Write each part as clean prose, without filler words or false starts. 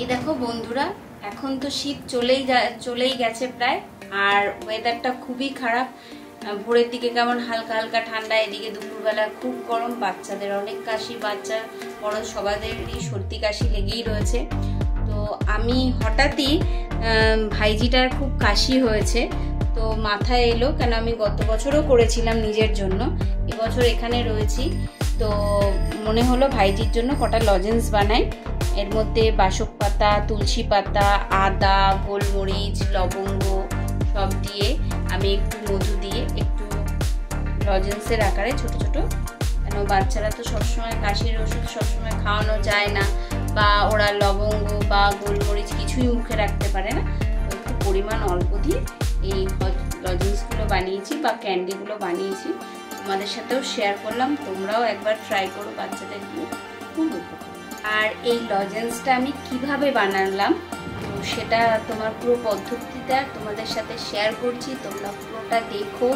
এই দেখো বন্ধুরা, এখন তো শীত চলেই গেছে প্রায়, আর ওয়েদারটা খুবই খারাপ। ভোরের দিকে কেমন হালকা হালকা ঠান্ডা, এদিকে দুপুরবেলা খুব গরম, বাচ্চাদের অনেক কাশি, বাচ্চা বড় সবাদেরই সর্দি কাশি লেগেই রয়েছে। তো আমি হঠাৎই ভাইজিটার খুব কাশি হয়েছে, তো মাথায় এলো, কেন আমি গত বছরও করেছিলাম নিজের জন্য, এবছর এখানে রয়েছি, তো মনে হলো ভাইজির জন্য কটা লজেন্স বানাই। এর মধ্যে বাসক পাতা, তুলসী পাতা, আদা, গোলমরিচ, লবঙ্গ সব দিয়ে আমি একটু মধু দিয়ে একটু লজেন্সের আকারে ছোট ছোট, কেন বাচ্চারা তো সবসময় কাশির ওষুধ সবসময় খাওয়ানো যায় না, বা ওরা লবঙ্গ বা গোলমরিচ কিছুই মুখে রাখতে পারে না, একটু পরিমাণ অল্প দিয়ে এই লজেন্সগুলো বানিয়েছি বা ক্যান্ডিগুলো বানিয়েছি, তোমাদের সাথেও শেয়ার করলাম। তোমরাও একবার ট্রাই করো, বাচ্চাদের দিয়ে খুব উপকার। আর এই লজেন্সটা আমি কিভাবে বানালাম তো সেটা তোমার পুরো পদ্ধতিটা তোমাদের সাথে শেয়ার করছি, তোমরা পুরোটা দেখো।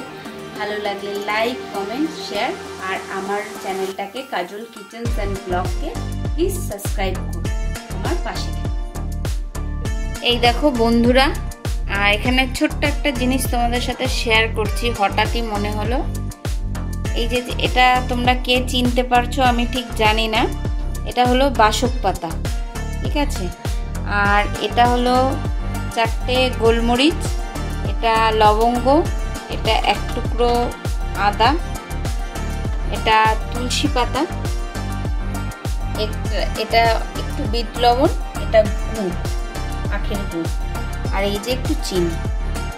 ভালো লাগলে লাইক, কমেন্ট, শেয়ার, আর আমার চ্যানেলটাকে কাজল কিচেনস অ্যান্ড ব্লগকে প্লিজ সাবস্ক্রাইব করো, আমার পাশে। এই দেখো বন্ধুরা, এখানে ছোট্ট একটা জিনিস তোমাদের সাথে শেয়ার করছি, হঠাৎই মনে হলো। এই যে এটা তোমরা কে চিনতে পারছো আমি ঠিক জানি না, এটা হলো বাসক পাতা, ঠিক আছে। আর এটা হলো 4টে গোলমরিচ, এটা লবঙ্গ, এটা এক টুকরো আদা, এটা তুলসী পাতা, এটা একটু বিট লবণ, এটা গুড়, আখের গুড়, আর এই যে একটু চিনি।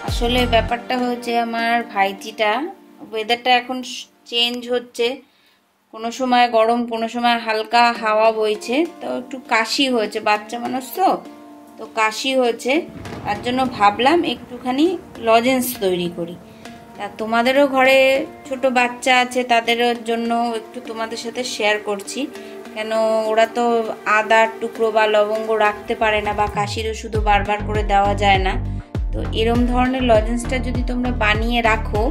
আসলে ব্যাপারটা হচ্ছে আমার ভাইজিটা, ওয়েদারটা এখন চেঞ্জ হচ্ছে, কোনো সময় গরম, কোনো সময় হালকা হাওয়া বইছে, তো একটু কাশি হয়েছে, বাচ্চা মানুষ তো কাশি হয়েছে, তার জন্য ভাবলাম একটুখানি লজেন্স তৈরি করি। তা তোমাদেরও ঘরে ছোট বাচ্চা আছে, তাদের জন্য একটু তোমাদের সাথে শেয়ার করছি, কেন ওরা তো আদার টুকরো বা লবঙ্গ রাখতে পারে না, বা কাশির ওষুধও বারবার করে দেওয়া যায় না। তো এরম ধরনের লজেন্সটা যদি তোমরা বানিয়ে রাখো,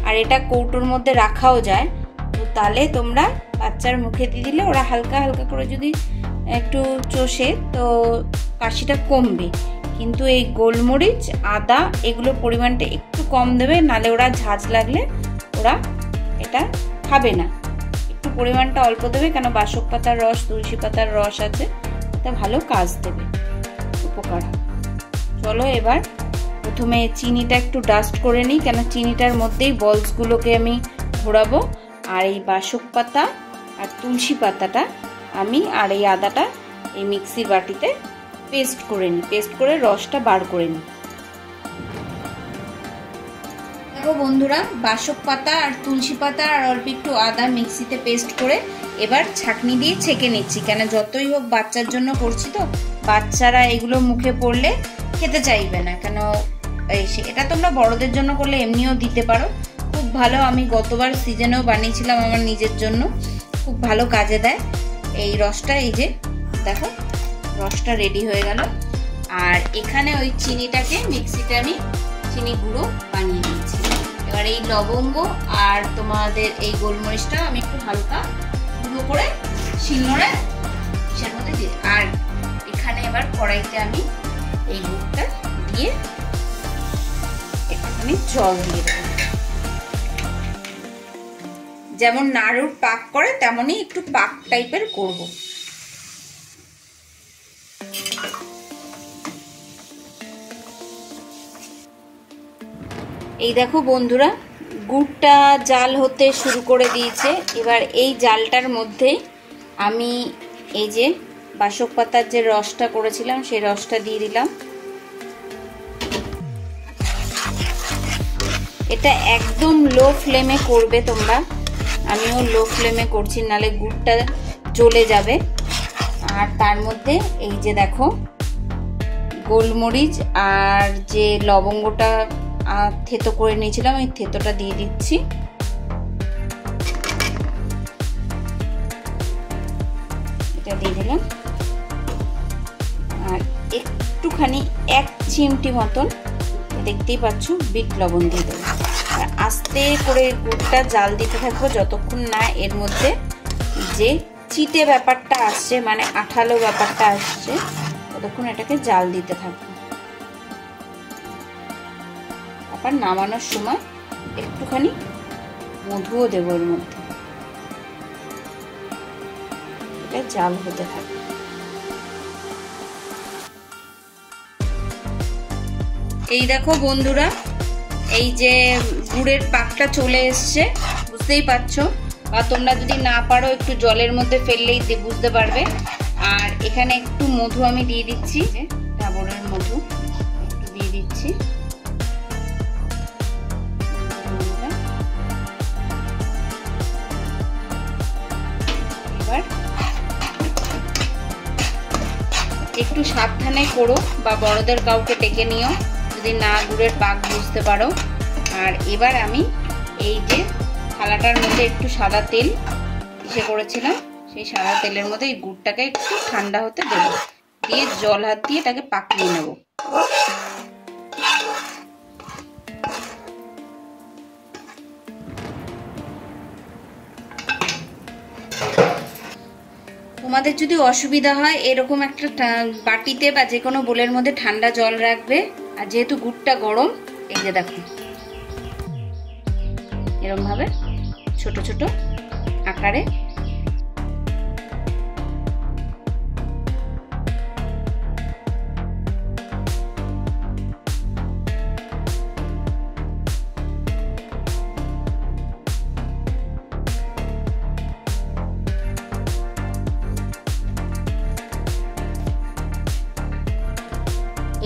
আর এটা কৌটোর মধ্যে রাখাও যায়, তো তাহলে তোমরা বাচ্চার মুখে দিয়ে দিলে ওরা হালকা হালকা করে যদি একটু চষে, তো কাশিটা কমবে। কিন্তু এই গোলমরিচ, আদা এগুলোর পরিমাণটা একটু কম দেবে, নালে ওরা ঝাঁঝ লাগলে ওরা এটা খাবে না, একটু পরিমাণটা অল্প দেবে, কেন বাসক পাতার রস, তুলসী পাতার রস আছে, তা ভালো কাজ দেবে, উপকার। চলো এবার প্রথমে চিনিটা একটু ডাস্ট করে নিই, কেন চিনিটার মধ্যেই বলসগুলোকে আমি ঘোরাবো। আর এই বাসক পাতা আর তুলসী পাতাটা আমি আর এই আদাটা এই মিক্সির বাটিতে পেস্ট করে নিই, পেস্ট করে রসটা বার করে নিই। দেখো বন্ধুরা, বাসক পাতা আর তুলসী পাতা আর অল্প একটু আদা মিক্সিতে পেস্ট করে এবার ছাঁকনি দিয়ে ছেঁকে নিচ্ছি, কেন যতই হোক বাচ্চার জন্য করছি, তো বাচ্চারা এগুলো মুখে পড়লে খেতে চাইবে না, কেন এটা তোমরা বড়দের জন্য করলে এমনিও দিতে পারো, খুব ভালো। আমি গতবার সিজনেও বানিয়েছিলাম আমার নিজের জন্য, খুব ভালো কাজে দেয় এই রসটা। এই যে দেখো রসটা রেডি হয়ে গেল, আর এখানে ওই চিনিটাকে মিক্সিতে আমি চিনি গুঁড়ো বানিয়ে নিয়েছি। এবার এই লবঙ্গ আর তোমাদের এই গোলমরিচটা আমি একটু হালকা গুঁড়ো করে শিলনোড়ে সের মধ্যে দিয়ে, আর এখানে এবার কড়াইতে আমি এই গুড়টা দিয়ে একটুখানি জল দিয়ে দেবো, যেমন নাড়ুর পাক করে তেমনই একটু পাক টাইপের করব। এই দেখো বন্ধুরা, গুড়টা জাল হতে শুরু করে দিয়েছে। এবার এই জালটার মধ্যে আমি এই যে বাসক পাতার যে রসটা করেছিলাম সেই রসটা দিয়ে দিলাম। এটা একদম লো ফ্লেমে করবে তোমরা, আমিও লো ফ্লেমে করছি, নালে গুড়টা জ্বলে যাবে। আর তার মধ্যে এই যে দেখো গোলমরিচ আর যে লবঙ্গটা থেতো করে নিয়েছিলাম, এই থেতোটা দিয়ে দিচ্ছি। এটা দিয়ে দিলাম, আর একটুখানি 1 চিমটি মতন দেখতেই পাচ্ছ বিট লবণ দিয়ে দেবো। আর আস্তে করে গুড়টা জাল দিতে থাকবো যতক্ষণ না এর মধ্যে যে চিটে ব্যাপারটা আসছে, মানে আঠালো ব্যাপারটা আসছে, ততক্ষণ এটাকে জাল দিতে থাকবো। আবার নামানোর সময় একটুখানি মধুও দেবো এর মধ্যে, এটা জাল হতে থাকবে। এই দেখো বন্ধুরা, এই যে গুড়ের পাকটা চলে এসছে, বুঝতেই পারছো। বা তোমরা যদি না পারো একটু জলের মধ্যে ফেললেই বুঝতে পারবে। আর এখানে একটু মধু আমি দিয়ে দিচ্ছি, ডাবরের মধু একটু দিয়ে দিচ্ছি। এবার একটু সাবধানে করো বা বড়দের কাউকে ডেকে নিও যদি না গুড়ের পাক বুঝতে পারো। আর এবার আমি এই যে থালাটার মধ্যে একটু সাদা তেল ইসে করেছিলাম, সেই সাদা তেলের মধ্যে এই গুড়টাকে একটু ঠান্ডা হতে দেবো, দিয়ে জল হাত দিয়ে এটাকে পাকিয়ে নেব। তোমাদের যদি অসুবিধা হয় এরকম একটা বাটিতে বা যে কোনো বোলের মধ্যে ঠান্ডা জল রাখবে। আর যেহেতু গুড়টা গরম, এই যে দেখো এরকম ভাবে ছোট ছোট আকারে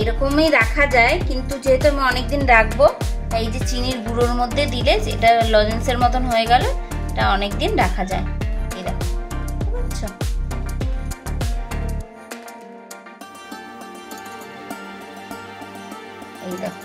এরকমই রাখা যায়, কিন্তু যেহেতু আমি অনেকদিন রাখবো, এই যে চিনির গুঁড়োর মধ্যে দিলে এটা লজেন্সের মতন হয়ে গেল, এটা অনেকদিন রাখা যায়। এই দেখো, বুঝছো? এই দেখো